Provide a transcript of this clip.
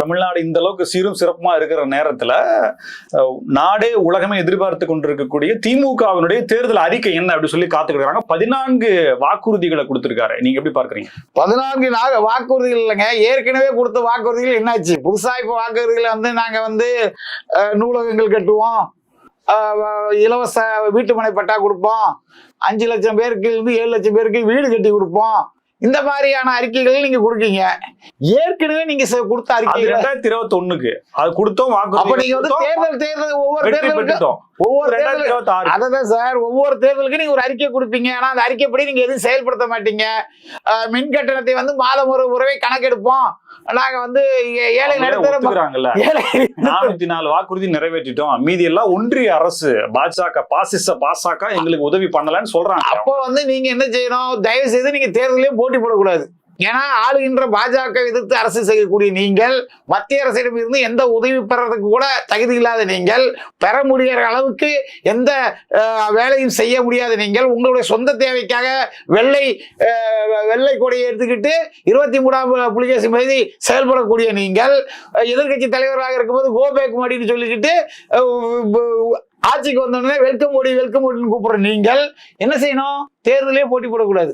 தமிழ்நாடு இந்த அளவுக்கு சீரும் சிறப்புமா இருக்கிற நேரத்துல நாடே உலகமே எதிர்பார்த்து கொண்டிருக்கக்கூடிய திமுகவினுடைய தேர்தல் அறிக்கை என்ன அப்படி சொல்லி காத்துக்கிறாங்க. 14 வாக்குறுதிகளை கொடுத்திருக்காரு. நீங்க எப்படி பார்க்கறீங்க? 14 வாக்குறுதிகள் இல்லைங்க, ஏற்கனவே கொடுத்த வாக்குறுதிகள் என்னாச்சு? புதுசா இப்ப வாக்குறுதிகளை வந்து நாங்க வந்து நூலகங்கள் கட்டுவோம், இலவச வீட்டுமனை பட்டா கொடுப்போம், 5 லட்சம் பேருக்கு இருந்து 7 லட்சம் பேருக்கு வீடு கட்டி கொடுப்போம், இந்த மாதிரியான அறிக்கைகள் நீங்க கொடுக்கீங்க. ஏற்கனவே நீங்க கொடுத்த அறிக்கை 2021க்கு அது கொடுத்தோம். அப்ப நீங்க வந்து தேர்தல் ஒவ்வொரு தேர்தலுக்கும் அதான் சார், ஒவ்வொரு தேர்தலுக்கு நீங்க ஒரு அறிக்கை கொடுப்பீங்க. ஆனா அந்த அறிக்கைப்படி நீங்க எதுவும் செயல்படுத்த மாட்டீங்க. மின் கட்டணத்தை வந்து மாதம் ஒரு முறை கணக்கெடுப்போம், நாங்க வந்து ஏழை நடுத்தர 404 வாக்குறுதி நிறைவேற்றிட்டோம், மீதி எல்லாம் ஒன்றிய அரசு பாஜக எங்களுக்கு உதவி பண்ணலன்னு சொல்றாங்க. அப்போ வந்து நீங்க என்ன செய்யணும்? தயவு செய்து நீங்க தேர்தலையும் போட்டி போடக்கூடாது. ஏன்னா ஆளுகின்ற பாஜக எதிர்த்து அரசு செய்யக்கூடிய நீங்கள், மத்திய அரசிடம் இருந்து எந்த உதவி பெறதுக்கு கூட தகுதி இல்லாத நீங்கள், பெற முடிகிற அளவுக்கு எந்த வேலையும் செய்ய முடியாத நீங்கள், உங்களுடைய சொந்த தேவைக்காக வெள்ளை கொடியை எடுத்துக்கிட்டு 23ஆம் புலிகேசி மீது செயல்படக்கூடிய நீங்கள், எதிர்கட்சி தலைவராக இருக்கும்போது கோபேக் மோடின்னு சொல்லிக்கிட்டு ஆட்சிக்கு வந்தோடனே வெல்கம் மோடின்னு கூப்பிடுற நீங்கள் என்ன செய்யணும்? தேர்தலே போட்டி போடக்கூடாது.